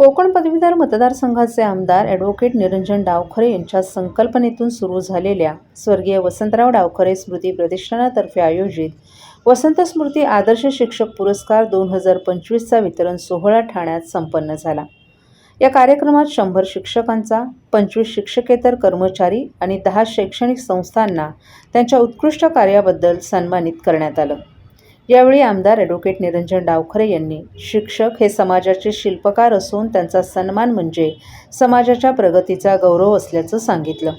कोकण पदवीधर मतदारसंघाचे आमदार ॲडव्होकेट निरंजन डावखरे यांच्या संकल्पनेतून सुरू झालेल्या स्वर्गीय वसंतराव डावखरे स्मृती प्रतिष्ठानातर्फे आयोजित वसंत स्मृती आदर्श शिक्षक पुरस्कार 2025चा वितरण सोहळा ठाण्यात संपन्न झाला। या कार्यक्रमात 100 शिक्षकांचा, 25 शिक्षकेतर कर्मचारी आणि 10 शैक्षणिक संस्थांना त्यांच्या उत्कृष्ट कार्याबद्दल सन्मानित करण्यात आलं। यावेळी आमदार ॲडव्होकेट निरंजन डावखरे यांनी शिक्षक हे समाजाचे शिल्पकार असून त्यांचा सन्मान म्हणजे समाजाच्या प्रगतीचा गौरव असल्याचं सांगितलं।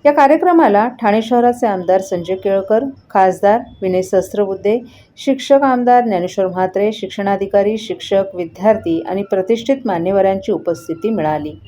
या कार्यक्रमाला ठाणे शहराचे आमदार संजय केळकर, खासदार विनय सहस्त्रबुद्धे, शिक्षक आमदार ज्ञानेश्वर म्हात्रे, शिक्षणाधिकारी, शिक्षक, विद्यार्थी आणि प्रतिष्ठित मान्यवरांची उपस्थिती मिळाली।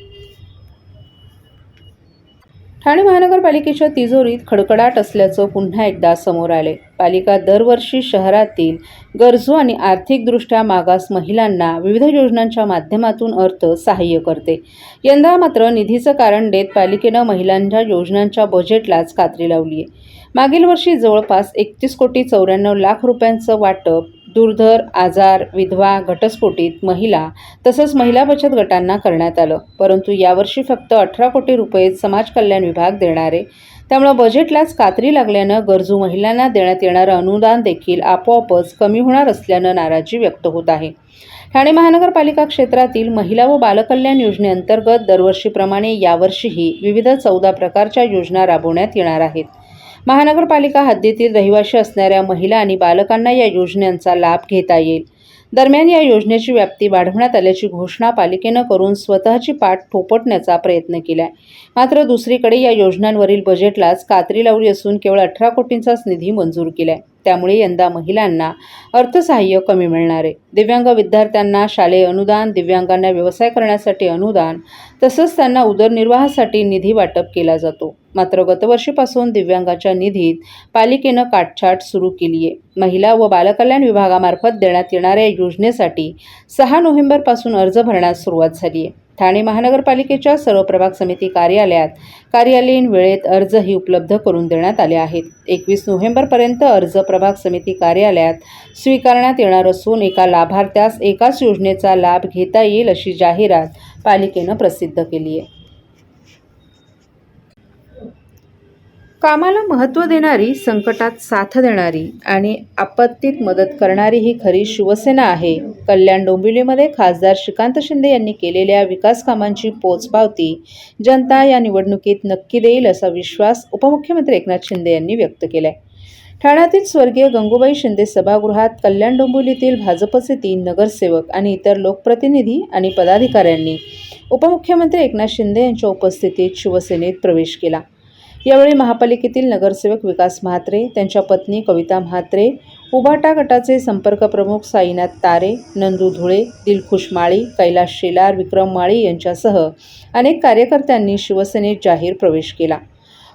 ठाणे महानगरपालिकेच्या तिजोरीत खडखडाट असल्याचं पुन्हा एकदा समोर आले। पालिका दरवर्षी शहरातील गरजू आणि आर्थिकदृष्ट्या मागास महिलांना विविध योजनांच्या माध्यमातून अर्थ सहाय्य करते। यंदा मात्र निधीचं कारण देत पालिकेनं महिलांच्या योजनांच्या बजेटलाच कात्री लावली आहे। मागील वर्षी जवळपास 31,94,00,000 रुपयांचं वाटप दुर्धर, आजार, विधवा, घटस्फोटित महिला तसंच महिला बचत गटांना करण्यात आलं, परंतु यावर्षी फक्त 18 कोटी रुपये समाज कल्याण विभाग देणार आहे। त्यामुळे बजेटलाच कात्री लागल्यानं गरजू महिलांना देण्यात येणारं अनुदान देखील आपोआपच कमी होणार असल्यानं नाराजी व्यक्त होत आहे। ठाणे महानगरपालिका क्षेत्रातील महिला व बालकल्याण योजनेअंतर्गत दरवर्षीप्रमाणे यावर्षीही विविध 14 प्रकारच्या योजना राबवण्यात येणार आहेत। महानगरपालिका हद्दीतील रहिवाशी असणाऱ्या महिला आणि बालकांना या योजनांचा लाभ घेता येईल। दरम्यान या योजनेची व्याप्ती वाढवण्यात आल्याची घोषणा पालिकेनं करून स्वतःची पाठ थोपटण्याचा प्रयत्न केलाय। मात्र दुसरीकडे या योजनांवरील बजेटलाच कात्री लावली असून केवळ 18 कोटींचाच निधी मंजूर केलाय। त्यामुळे यंदा महिलांना अर्थसहाय्य कमी मिळणार आहे। दिव्यांग विद्यार्थ्यांना शालेय अनुदान, दिव्यांगांना व्यवसाय करण्यासाठी अनुदान तसंच त्यांना उदरनिर्वाहासाठी निधी वाटप केला जातो। मात्र गतवर्षीपासून दिव्यांगाच्या निधीत पालिकेनं काटछाट सुरू केली आहे। महिला व बालकल्याण विभागामार्फत देण्यात येणाऱ्या योजनेसाठी 6 नोव्हेंबरपासून अर्ज भरण्यास सुरुवात झाली आहे। ठाणे महानगरपालिकेच्या सर्व प्रभाग समिती कार्यालयात कार्यालयीन वेळेत अर्जही उपलब्ध करून देण्यात आले आहेत। 21 नोव्हेंबरपर्यंत अर्ज प्रभाग समिती कार्यालयात स्वीकारण्यात येणार असून एका लाभार्थ्यास एकाच योजनेचा लाभ घेता येईल अशी जाहिरात पालिकेनं प्रसिद्ध केली आहे। कामाला महत्त्व देणारी, संकटात साथ देणारी आणि आपत्तीत मदत करणारी ही खरी शिवसेना आहे। कल्याण डोंबिवलीमध्ये खासदार श्रीकांत शिंदे यांनी केलेल्या विकास कामांची पोचपावती जनता या निवडणुकीत नक्की देईल असा विश्वास उपमुख्यमंत्री एकनाथ शिंदे यांनी व्यक्त केलाय। ठाण्यातील स्वर्गीय गंगूबाई शिंदे सभागृहात कल्याण डोंबिवलीतील भाजपचे 3 नगरसेवक आणि इतर लोकप्रतिनिधी आणि पदाधिकाऱ्यांनी उपमुख्यमंत्री एकनाथ शिंदे यांच्या उपस्थितीत शिवसेनेत प्रवेश केला। यावेळी महापालिकेतील नगरसेवक विकास म्हात्रे, त्यांच्या पत्नी कविता म्हात्रे, उभाटा गटाचे संपर्क प्रमुख साईनाथ तारे, नंदू धुळे, दिलखुश माळी, कैलास शेलार, विक्रम माळी यांच्यासह अनेक कार्यकर्त्यांनी शिवसेनेत जाहीर प्रवेश केला।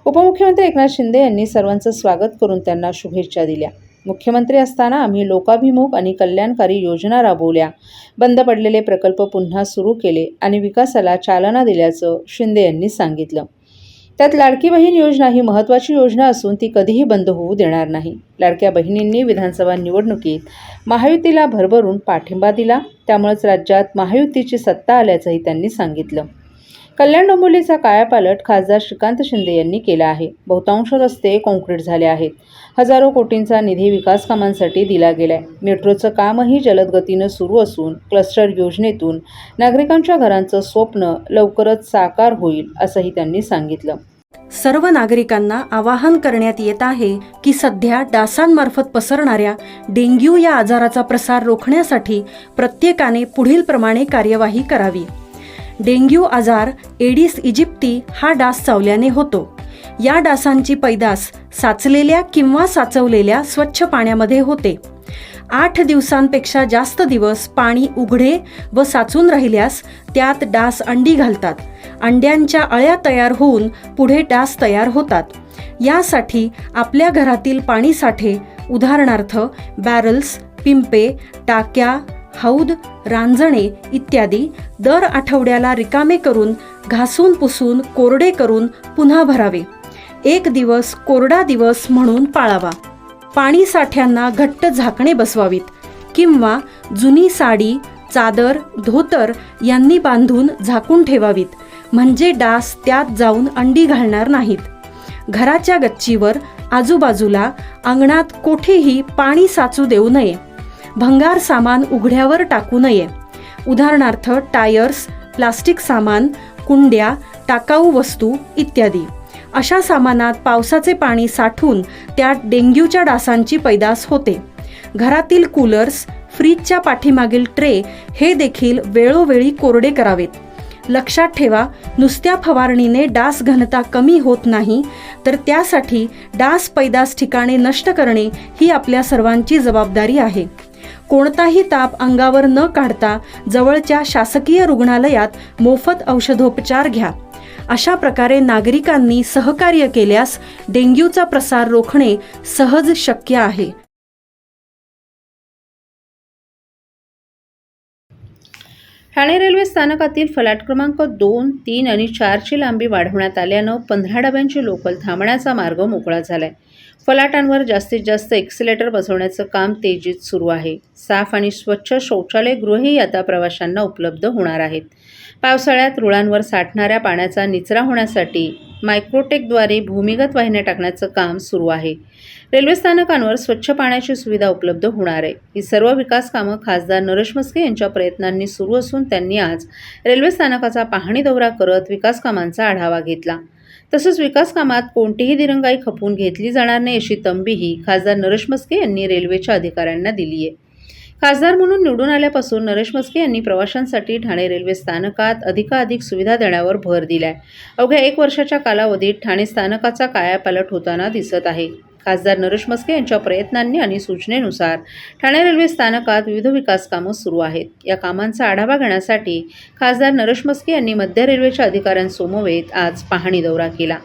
उपमुख्यमंत्री एकनाथ शिंदे यांनी सर्वांचं स्वागत करून त्यांना शुभेच्छा दिल्या। मुख्यमंत्री असताना आम्ही लोकाभिमुख आणि कल्याणकारी योजना राबवल्या, बंद पडलेले प्रकल्प पुन्हा सुरू केले आणि विकासाला चालना दिल्याचं शिंदे यांनी सांगितलं। त्यात लाडकी बहीण योजना ही महत्त्वाची योजना असून ती कधीही बंद होऊ देणार नाही। लाडक्या बहिणींनी विधानसभा निवडणुकीत महायुतीला भरभरून पाठिंबा दिला, त्यामुळेच राज्यात महायुतीची सत्ता आल्याचंही त्यांनी सांगितलं। कल्याण डोंबिवलीचा कायापालट खासदार श्रीकांत शिंदे यांनी केला आहे। बहुतांश रस्ते काँक्रीट झाले आहेत। हजारो कोटींचा निधी विकास कामांसाठी दिला गेलाय। मेट्रोचं कामही जलद गतीनं सुरू असून क्लस्टर योजनेतून नागरिकांच्या घरांचं स्वप्न लवकरच साकार होईल असंही त्यांनी सांगितलं। सर्व नागरिकांना आवाहन करण्यात येत आहे की सध्या डासांमार्फत पसरणाऱ्या डेंग्यू या आजाराचा प्रसार रोखण्यासाठी प्रत्येकाने पुढील प्रमाणे कार्यवाही करावी। डेंग्यू आजार एडिस इजिप्ती हा डास चावल्याने होतो। या डासांची पैदास साचलेल्या किंवा साचवलेल्या स्वच्छ पाण्यामध्ये होते। 8 दिवसांपेक्षा जास्त दिवस पाणी उघडे व साचून राहिल्यास त्यात डास अंडी घालतात। अंड्यांच्या अळ्या तयार होऊन पुढे डास तयार होतात। यासाठी आपल्या घरातील पाणी साठे उदाहरणार्थ बॅरल्स, पिंपे, टाक्या, हौद, रांजणे इत्यादी दर आठवड्याला रिकामे करून घासून पुसून कोरडे करून पुन्हा भरावे। 1 दिवस कोरडा दिवस म्हणून पाळावा। पाणी साठ्यांना घट्ट झाकणे बसवावीत किंवा जुनी साडी, चादर, धोतर यांनी बांधून झाकून ठेवावीत, म्हणजे डास त्यात जाऊन अंडी घालणार नाहीत. घराच्या गच्चीवर, आजूबाजूला, अंगणात कोठेही पाणी साचू देऊ नये. भंगार सामान उघड्यावर टाकू नये. उदाहरणार्थ टायर्स, प्लास्टिक सामान, कुंड्या, टाकाऊ वस्तू इत्यादी. अशा सामानात पावसाचे पाणी साठून त्यात डेंग्यूच्या डासांची पैदास होते. घरातील कूलर्स, फ्रीजच्या पाठीमागील ट्रे हे देखील वेळोवेळी कोरडे करावेत. लक्षात ठेवा, नुसत्या फवारणीने डास घनता कमी होत नाही, तर त्यासाठी डास पैदास ठिकाणे नष्ट करणे ही आपल्या सर्वांची जबाबदारी आहे. कोणताही ताप अंगावर न काढता जवळच्या शासकीय रुग्णालयात मोफत औषधोपचार घ्या. अशा प्रकारे नागरिकांनी सहकार्य केल्यास डेंग्यूचा प्रसार रोखणे सहज शक्य आहे. ठाणे रेल्वे स्थानकातील फलाट क्रमांक 2, 3 आणि 4ची लांबी वाढवण्यात आल्यानं 15 डब्यांची लोकल थांबण्याचा मार्ग मोकळा झालाय. फलाटांवर जास्तीत जास्त एक्सिलेटर बसवण्याचं काम तेजीत सुरू आहे. साफ आणि स्वच्छ शौचालयगृहही आता प्रवाशांना उपलब्ध होणार आहेत. पावसाळ्यात रुळांवर साठणाऱ्या पाण्याचा निचरा होण्यासाठी मायक्रोटेकद्वारे भूमिगत वाहिन्या टाकण्याचं काम सुरू आहे. रेल्वे स्थानकांवर स्वच्छ पाण्याची सुविधा उपलब्ध होणार आहे. ही सर्व विकास कामं खासदार नरेश म्हस्के यांच्या प्रयत्नांनी सुरू असून त्यांनी आज रेल्वे स्थानकाचा पाहणी दौरा करत विकास कामांचा आढावा घेतला. तसंच विकास कामात कोणतीही दिरंगाई खपवून घेतली जाणार नाही अशी तंबीही खासदार नरेश म्हस्के यांनी रेल्वेच्या अधिकाऱ्यांना दिली आहे. खासदार म्हणून निवडून आल्यापासून नरेश म्हस्के यांनी प्रवाशांसाठी ठाणे रेल्वे स्थानकात अधिकाधिक सुविधा देण्यावर भर दिलाय. अवघ्या 1 वर्षाच्या कालावधीत ठाणे स्थानकाचा कायापालट होताना दिसत आहे. खासदार नरेश म्हस्के यांच्या प्रयत्नांनी आणि सूचनेनुसार ठाणे रेल्वे स्थानकात विविध विकास कामं सुरू आहेत. या कामांचा आढावा घेण्यासाठी खासदार नरेश म्हस्के यांनी मध्य रेल्वेच्या अधिकाऱ्यांसमवेत आज पाहणी दौरा केला.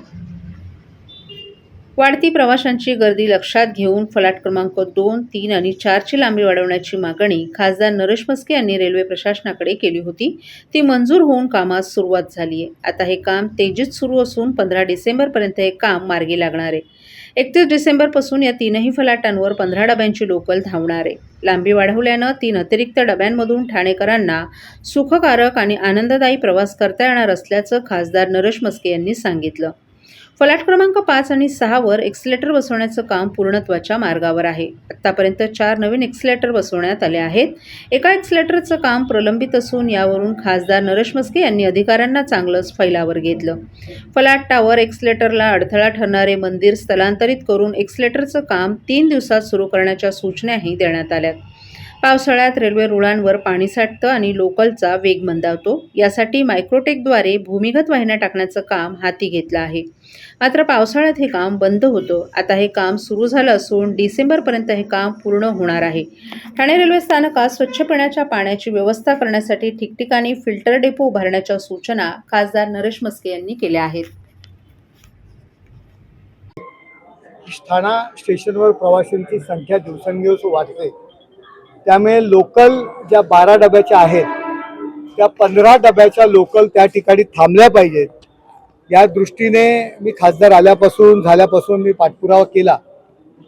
वाढती प्रवाशांची गर्दी लक्षात घेऊन फलाट क्रमांक 2, 3 आणि 4ची लांबी वाढवण्याची मागणी खासदार नरेश म्हस्के यांनी रेल्वे प्रशासनाकडे केली होती. ती मंजूर होऊन कामास सुरुवात झाली आहे. आता हे काम तेजीत सुरू असून 15 डिसेंबरपर्यंत हे काम मार्गी लागणार आहे. 31 डिसेंबरपासून या 3ही फलाटांवर 15 डब्यांची लोकल धावणार आहे. लांबी वाढवल्यानं 3 अतिरिक्त डब्यांमधून ठाणेकरांना सुखकारक आणि आनंददायी प्रवास करता येणार असल्याचं खासदार नरेश म्हस्के यांनी सांगितलं. फलाट क्रमांक 5 आणि 6वर एक्सिलेटर बसवण्याचं काम पूर्णत्वाच्या मार्गावर आहे. आत्तापर्यंत 4 नवीन एक्सिलेटर बसवण्यात आले आहेत. एका एक्सिलेटरचं काम प्रलंबित असून यावरून खासदार नरेश म्हस्के यांनी अधिकाऱ्यांना चांगलंच फैलावर घेतलं. फलाट टावर एक्सिलेटरला अडथळा ठरणारे मंदिर स्थलांतरित करून एक्सिलेटरचं काम 3 दिवसात सुरू करण्याच्या सूचनाही देण्यात आल्यात. पावसाळ्यात रेल्वे रुळांवर पाणी साठतं आणि लोकलचा वेग मंदावतो. यासाठी मायक्रोटेकद्वारे भूमिगत वाहिन्या टाकण्याचं काम हाती घेतलं आहे. मात्र पावसाळ्यात हे काम बंद होतं. आता हे काम सुरू झालं असून डिसेंबरपर्यंत हे काम पूर्ण होणार आहे. ठाणे रेल्वे स्थानकात स्वच्छ पिण्याच्या पाण्याची व्यवस्था करण्यासाठी ठिकठिकाणी फिल्टर डेपो उभारण्याच्या सूचना खासदार नरेश म्हस्के यांनी केल्या आहेत. ठाणा स्टेशनवर प्रवाशांची संख्या दिवसेंदिवस वाढते. त्यामुळे लोकल ज्या 12 डब्याच्या आहेत त्या 15 डब्याच्या लोकल त्या ठिकाणी थांबल्या पाहिजेत. या दृष्टीने मी खासदार झाल्यापासून मी पाठपुरावा केला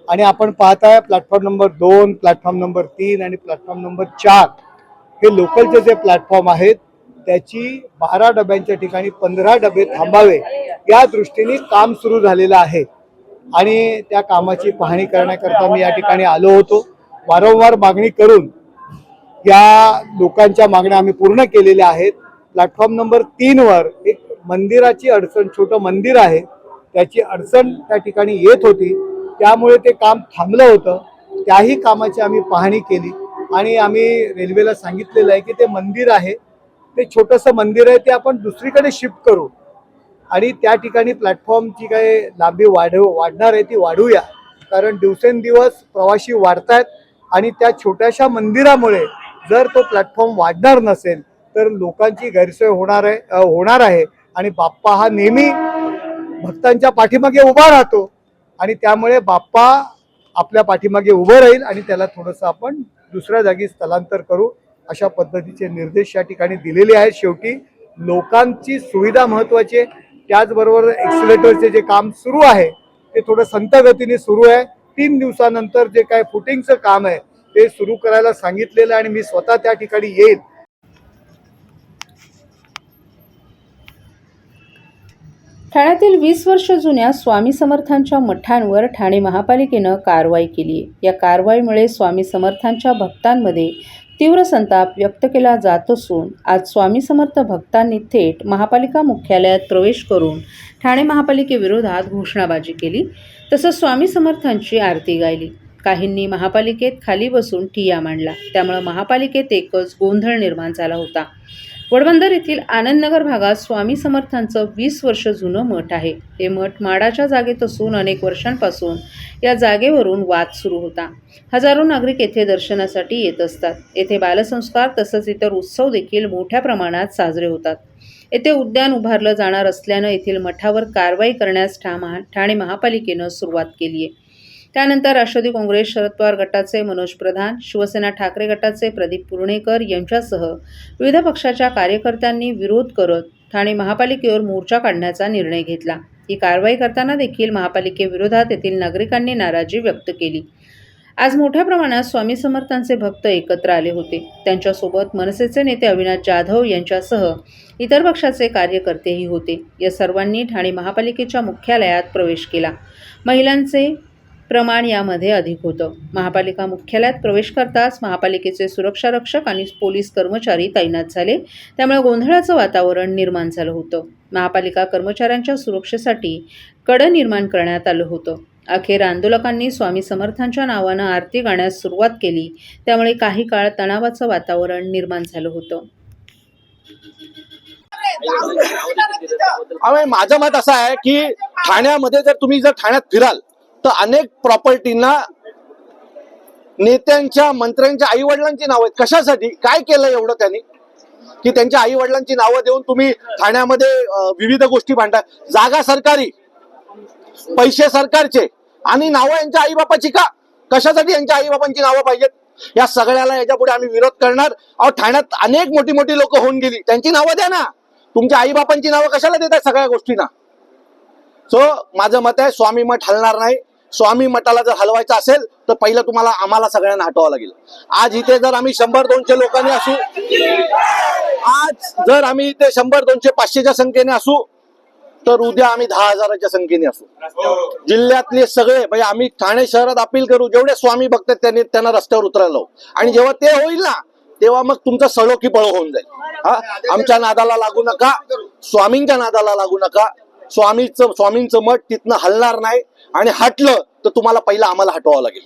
आणि आपण पाहताय प्लॅटफॉर्म नंबर 2, प्लॅटफॉर्म नंबर 3 आणि प्लॅटफॉर्म नंबर 4 हे लोकलचे जे प्लॅटफॉर्म आहेत त्याची 12 डब्यांच्या ठिकाणी 15 डबे थांबावे या दृष्टीने काम सुरू झालेलं आहे आणि त्या कामाची पाहणी करण्याकरता मी या ठिकाणी आलो होतो. वारंवार मागणी करून या लोकांच्या मागण्या आम्ही पूर्ण केलेल्या आहेत. प्लॅटफॉर्म नंबर 3वर एक मंदिराची अडचण, छोटं मंदिर आहे, त्याची अडचण त्या ठिकाणी येत होती, त्यामुळे ते काम थांबलं होतं. त्याही कामाची आम्ही पाहणी केली आणि आम्ही रेल्वेला सांगितलेलं आहे की ते मंदिर आहे, ते छोटंसं मंदिर आहे, ते आपण दुसरीकडे शिफ्ट करू आणि त्या ठिकाणी प्लॅटफॉर्मची काय लांबी वाढणार आहे ती वाढूया. कारण दिवसेंदिवस प्रवासी वाढत आहेत आणि त्या छोट्याशा मंदिरामुळे जर तो प्लॅटफॉर्म वाढणार नसेल तर लोकांची गैरसोय होणार आहे आणि बाप्पा हा नेहमी भक्तांच्या पाठीमागे उभा राहतो आणि त्यामुळे बाप्पा आपल्या पाठीमागे उभं राहील आणि त्याला थोडंसं आपण दुसऱ्या जागी स्थलांतर करू अशा पद्धतीचे निर्देश या ठिकाणी दिलेले आहेत. शेवटी लोकांची सुविधा महत्त्वाची आहे. त्याचबरोबर एक्सिलेटरचे जे काम सुरू आहे ते थोडं संथ गतीने सुरू आहे. 3 दिवसानंतर जे काय फुटिंगचं काम आहे ते सुरू करायला सांगितलेलं आहे आणि मी स्वतः त्या ठिकाणी येईल. ठाण्यातील 20 वर्ष जुन्या स्वामी समर्थांच्या मठांवर ठाणे महापालिकेनं कारवाई केली आहे. या कारवाईमुळे स्वामी समर्थांच्या भक्तांमध्ये तीव्र संताप व्यक्त केला जात असून आज स्वामी समर्थ भक्तांनी थेट महापालिका मुख्यालयात प्रवेश करून ठाणे महापालिकेविरोधात घोषणाबाजी केली. तसंच स्वामी समर्थांची आरती गायली. काहींनी महापालिकेत खाली बसून ठिय्या मांडला. त्यामुळे महापालिकेत एकच गोंधळ निर्माण झाला होता. वडबंदर येथील आनंदनगर भागात स्वामी समर्थांचं 20 वर्ष जुनं मठ आहे. हे मठ माडाच्या जागेत असून अनेक वर्षांपासून या जागेवरून वाद सुरू होता. हजारो नागरिक येथे दर्शनासाठी येत असतात. येथे बालसंस्कार तसंच इतर उत्सव देखील मोठ्या प्रमाणात साजरे होतात. येथे उद्यान उभारलं जाणार असल्यानं येथील मठावर कारवाई करण्यास ठाणे महापालिकेनं सुरुवात केली आहे. त्यानंतर राष्ट्रवादी काँग्रेस शरद पवार गटाचे मनोज प्रधान, शिवसेना ठाकरे गटाचे प्रदीप पुर्णेकर यांच्यासह विविध पक्षाच्या कार्यकर्त्यांनी विरोध करत ठाणे महापालिकेवर मोर्चा काढण्याचा निर्णय घेतला. ही कारवाई करताना देखील महापालिकेविरोधात येथील नागरिकांनी नाराजी व्यक्त केली. आज मोठ्या प्रमाणात स्वामी समर्थांचे भक्त एकत्र आले होते. त्यांच्यासोबत मनसेचे नेते अविनाश जाधव यांच्यासह इतर पक्षाचे कार्यकर्तेही होते. या सर्वांनी ठाणे महापालिकेच्या मुख्यालयात प्रवेश केला. महिलांचे प्रमाण यामध्ये अधिक होतं. महापालिका मुख्यालयात प्रवेश करताच महापालिकेचे सुरक्षा रक्षक आणि पोलीस कर्मचारी तैनात झाले. त्यामुळे गोंधळाचं वातावरण निर्माण झालं होतं. महापालिका कर्मचाऱ्यांच्या सुरक्षेसाठी कड निर्माण करण्यात आलं होतं. अखेर आंदोलकांनी स्वामी समर्थांच्या नावानं आरती गाण्यास सुरुवात केली. त्यामुळे काही काळ तणावाचं वातावरण निर्माण झालं होतं. माझं मत असं आहे की ठाण्यामध्ये जर ठाण्यात फिराल तर अनेक प्रॉपर्टीना नेत्यांच्या मंत्र्यांच्या आई वडिलांची नावं आहेत. कशासाठी? काय केलं एवढं त्यांनी की त्यांच्या आई वडिलांची नावं देऊन तुम्ही ठाण्यामध्ये विविध गोष्टी भांडता? जागा सरकारी, पैसे सरकारचे आणि नावं यांच्या आई बापाची का? कशासाठी यांच्या आई बापांची नावं पाहिजेत? या सगळ्याला याच्या पुढे आम्ही विरोध करणार आहोत. ठाण्यात अनेक मोठी मोठी लोक होऊन गेली, त्यांची नावं द्या ना. तुमच्या आई बापांची नावं कशाला देताय सगळ्या गोष्टींना? सो माझं मत आहे स्वामी मठ हलणार नाही. स्वामी मठाला जर हलवायचं असेल तर पहिलं आम्हाला सगळ्यांना हटवावं लागेल. आज इथे जर आम्ही 100-200 लोकांनी असू, आज जर आम्ही इथे 100-200 500च्या संख्येने असू तर उद्या आम्ही 10,000च्या संख्येने असू. जिल्ह्यातले सगळे म्हणजे आम्ही ठाणे शहरात अपील करू, जेवढे स्वामी भक्त त्यांना रस्त्यावर उतरायला. आणि जेव्हा ते होईल ना तेव्हा मग तुमचं सळो की पळो होऊन जाईल. आमच्या नादाला लागू नका, स्वामींच्या नादाला लागू नका. स्वामींचं मठ तिथनं हलणार नाही आणि हटलं तर तुम्हाला पहिला आम्हाला हटवावं लागेल.